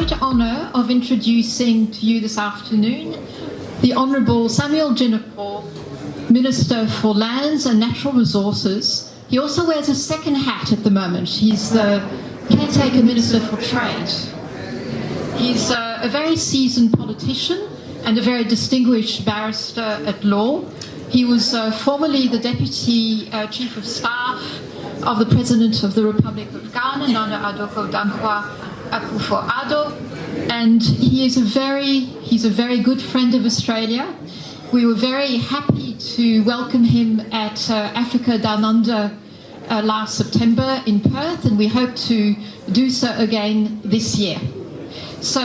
great honour of introducing to you this afternoon the Honourable Samuel Jinapor, Minister for Lands and Natural Resources. He also wears a second hat at the moment. He's the Caretaker Minister for Trade. He's a very seasoned politician and a very distinguished barrister at law. He was formerly the Deputy Chief of Staff of the President of the Republic of Ghana, Nana Adoko Dankwa Akufo-Addo, and he's a very good friend of Australia. We were very happy to welcome him at Africa Down Under last September in Perth, and we hope to do so again this year. So,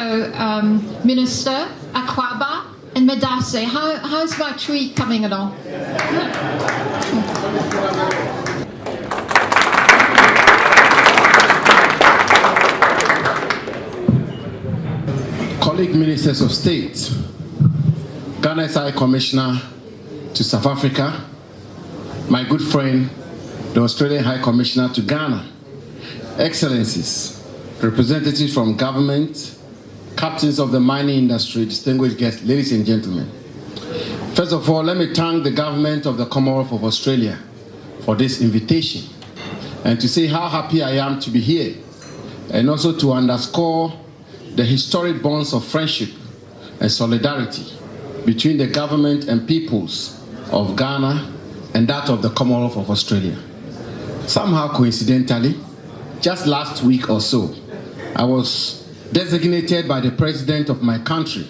Minister Akwaba and Medase, how's my tree coming along? Colleague Ministers of State, Ghana's High Commissioner to South Africa, my good friend, the Australian High Commissioner to Ghana, Excellencies, representatives from government, captains of the mining industry, distinguished guests, ladies and gentlemen. First of all, let me thank the government of the Commonwealth of Australia for this invitation and to say how happy I am to be here, and also to underscore the historic bonds of friendship and solidarity between the government and peoples of Ghana and that of the Commonwealth of Australia. Somehow coincidentally, just last week or so, I was designated by the President of my country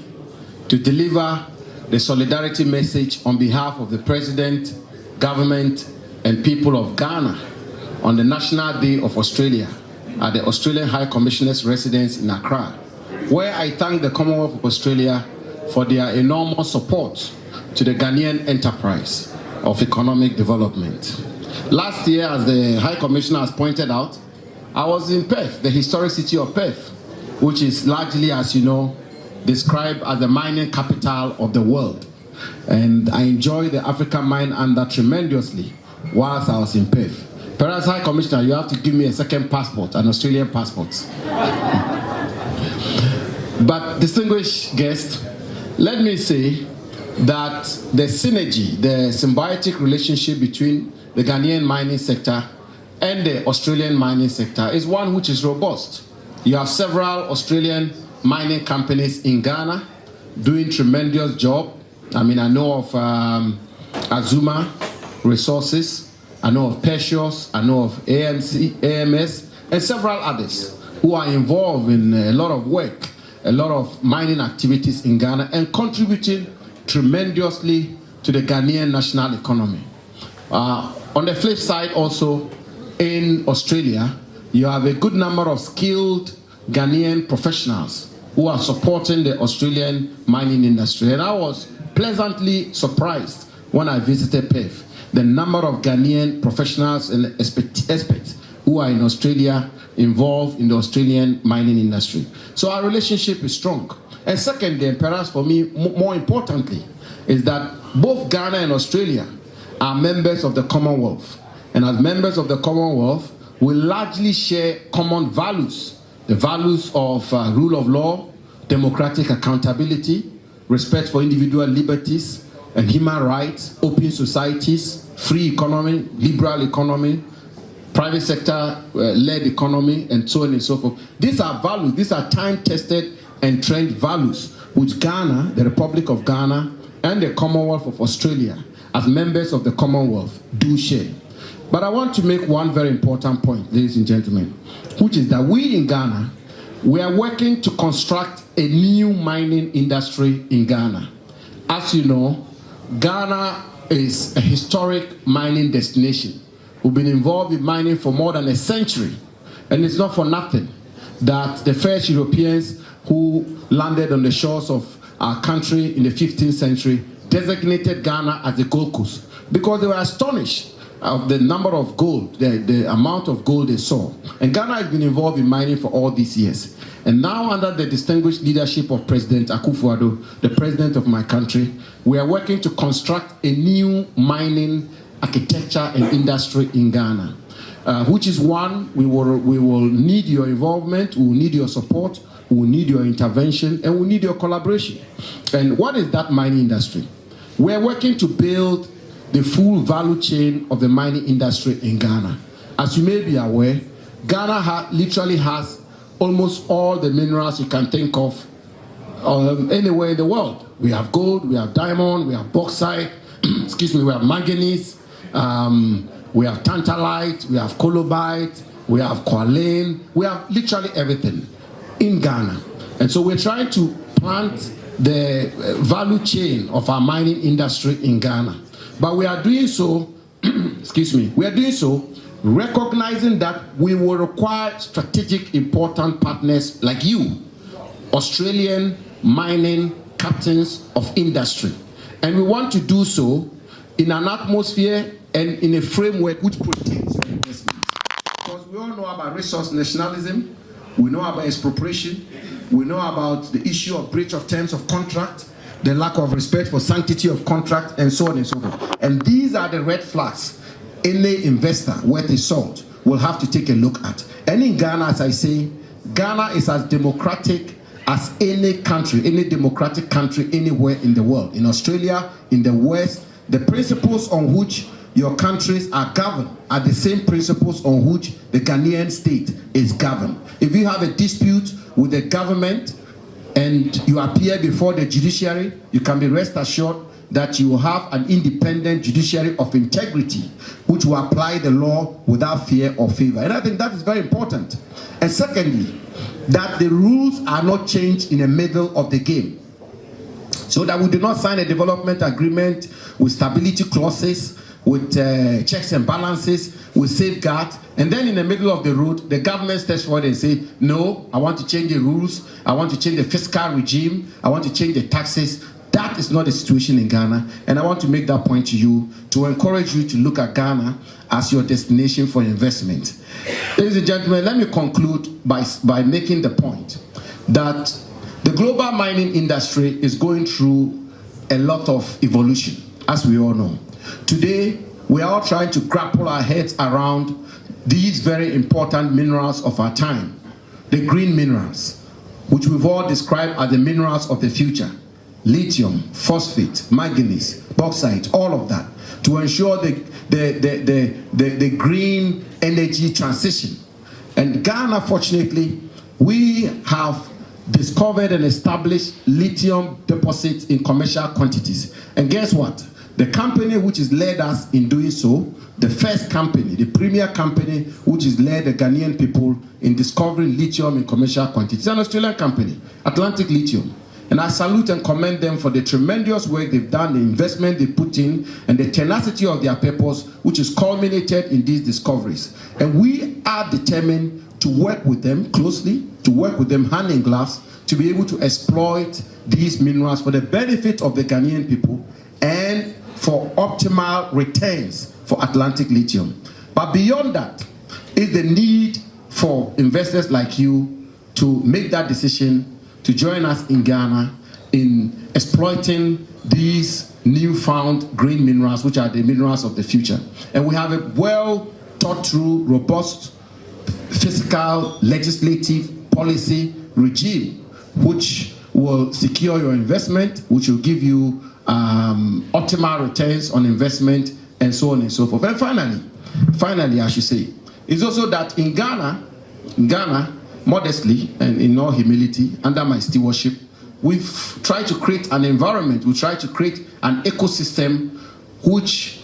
to deliver the solidarity message on behalf of the President, government, and people of Ghana on the National Day of Australia at the Australian High Commissioner's residence in Accra, where I thank the Commonwealth of Australia for their enormous support to the Ghanaian enterprise of economic development. Last year, as the High Commissioner has pointed out, I was in Perth, the historic city of Perth, which is largely, as you know, described as the mining capital of the world. And I enjoyed the African mine under tremendously whilst I was in Perth. Perhaps, High Commissioner, you have to give me a second passport, an Australian passport. But distinguished guests, let me say that the synergy, the symbiotic relationship between the Ghanaian mining sector and the Australian mining sector is one which is robust. You have several Australian mining companies in Ghana doing tremendous job. I mean, I know of Azuma Resources, I know of Precious, I know of AMS, and several others who are involved in a lot of work, a lot of mining activities in Ghana, and contributing tremendously to the Ghanaian national economy. On the flip side also, in Australia, you have a good number of skilled Ghanaian professionals who are supporting the Australian mining industry. And I was pleasantly surprised when I visited Perth, the number of Ghanaian professionals and experts who are in Australia involved in the Australian mining industry. So our relationship is strong. And secondly, and perhaps for me more importantly, is that both Ghana and Australia are members of the Commonwealth. And as members of the Commonwealth, we largely share common values. The values of rule of law, democratic accountability, respect for individual liberties and human rights, open societies, free economy, liberal economy, private sector-led economy, and so on and so forth. These are values, these are time-tested and trained values which Ghana, the Republic of Ghana, and the Commonwealth of Australia, as members of the Commonwealth, do share. But I want to make one very important point, ladies and gentlemen, which is that we in Ghana, we are working to construct a new mining industry in Ghana. As you know, Ghana is a historic mining destination. We've been involved in mining for more than a century, and it's not for nothing that the first Europeans who landed on the shores of our country in the 15th century designated Ghana as the Gold Coast, because they were astonished of the number of gold, the amount of gold they saw. And Ghana has been involved in mining for all these years. And now, under the distinguished leadership of President Akufo-Addo, the president of my country, we are working to construct a new mining architecture and industry in Ghana, which is one we will need your involvement, we will need your support we need your intervention, and we need your collaboration. And what is that mining industry? We're working to build the full value chain of the mining industry in Ghana. As you may be aware, Ghana literally has almost all the minerals you can think of anywhere in the world. We have gold, we have diamond, we have bauxite, excuse me, we have manganese, we have tantalite, we have colobite, we have qualane, we have literally everything in Ghana. And so we're trying to plant the value chain of our mining industry in Ghana. But we are doing so, excuse me, we are doing so recognizing that we will require strategic important partners like you, Australian mining captains of industry. And we want to do so in an atmosphere and in a framework which protects your investments. Because we all know about resource nationalism, we know about expropriation, we know about the issue of breach of terms of contract, the lack of respect for sanctity of contract, and so on and so forth. And these are the red flags any investor worth his salt will have to take a look at. And in Ghana, as I say, Ghana is as democratic as any country, any democratic country anywhere in the world. In Australia, in the West, the principles on which your countries are governed are the same principles on which the Ghanaian state is governed. If you have a dispute with the government and you appear before the judiciary, you can be rest assured that you will have an independent judiciary of integrity which will apply the law without fear or favor. And I think that is very important. And secondly, that the rules are not changed in the middle of the game. So that we do not sign a development agreement with stability clauses, with checks and balances, with safeguards, and then in the middle of the road, the government steps forward and say, no, I want to change the rules, I want to change the fiscal regime, I want to change the taxes. That is not the situation in Ghana, and I want to make that point to you to encourage you to look at Ghana as your destination for investment. Ladies and gentlemen, let me conclude by making the point that the global mining industry is going through a lot of evolution, as we all know. Today, we are all trying to grapple our heads around these very important minerals of our time, the green minerals, which we've all described as the minerals of the future. Lithium, phosphate, manganese, bauxite, all of that, to ensure the green energy transition. And Ghana, fortunately, we have discovered and established lithium deposits in commercial quantities. And guess what? The company which has led us in doing so, the first company, the premier company which has led the Ghanaian people in discovering lithium in commercial quantities, an Australian company, Atlantic Lithium. And I salute and commend them for the tremendous work they've done, the investment they put in, and the tenacity of their purpose, which is culminated in these discoveries. And we are determined to work with them closely, to work with them hand in glove, to be able to exploit these minerals for the benefit of the Ghanaian people and for optimal returns for Atlantic Lithium. But beyond that is the need for investors like you to make that decision to join us in Ghana in exploiting these newfound green minerals, which are the minerals of the future. And we have a well thought through, robust fiscal, legislative, policy regime, which will secure your investment, which will give you optimal returns on investment, and so on and so forth. And finally, I should say, is also that in Ghana, modestly and in all humility, under my stewardship, we've tried to create an environment, we try to create an ecosystem which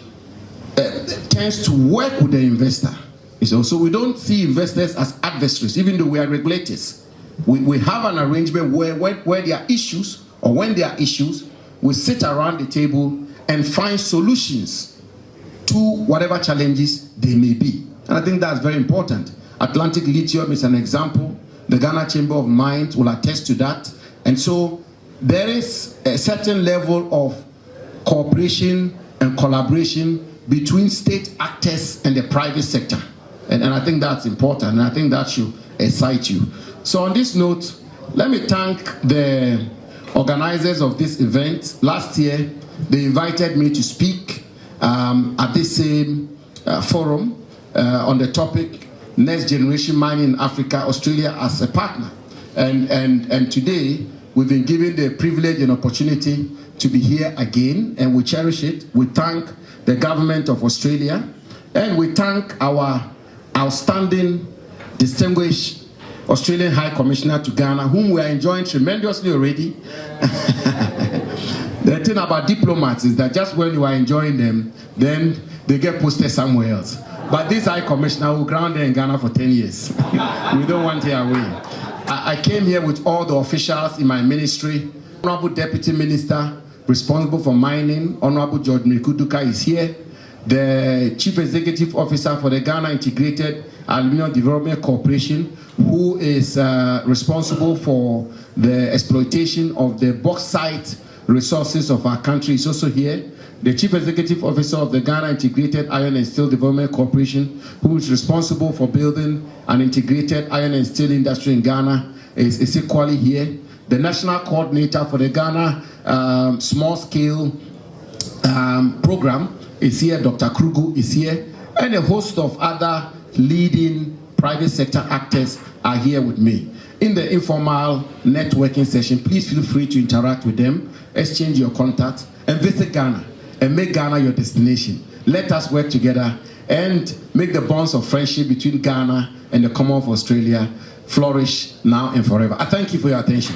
tends to work with the investor. So we don't see investors as adversaries, even though we are regulators. We have an arrangement where there are issues, or when there are issues, we sit around the table and find solutions to whatever challenges they may be. And I think that's very important. Atlantic Lithium is an example. The Ghana Chamber of Mines will attest to that. And so there is a certain level of cooperation and collaboration between state actors and the private sector. And I think that's important, and I think that should excite you. So on this note, let me thank the organizers of this event. Last year, they invited me to speak at this same forum on the topic Next Generation Mining in Africa, Australia as a partner. And today, we've been given the privilege and opportunity to be here again, and we cherish it. We thank the government of Australia, and we thank our outstanding, distinguished Australian High Commissioner to Ghana, whom we are enjoying tremendously already. The thing about diplomats is that just when you are enjoying them, then they get posted somewhere else. But this High Commissioner will ground there in Ghana for 10 years. We don't want her away. I came here with all the officials in my ministry. Honorable Deputy Minister responsible for mining, Honorable George Mikuduka, is here. The Chief Executive Officer for the Ghana Integrated Aluminium Development Corporation, who is responsible for the exploitation of the bauxite resources of our country, is also here. The Chief Executive Officer of the Ghana Integrated Iron and Steel Development Corporation, who is responsible for building an integrated iron and steel industry in Ghana, is equally here. The National Coordinator for the Ghana Small Scale Program is here. Dr. Krugu is here. And a host of other leading private sector actors are here with me. In the informal networking session, please feel free to interact with them, exchange your contacts, and visit Ghana and make Ghana your destination. Let us work together and make the bonds of friendship between Ghana and the Commonwealth of Australia flourish now and forever. I thank you for your attention.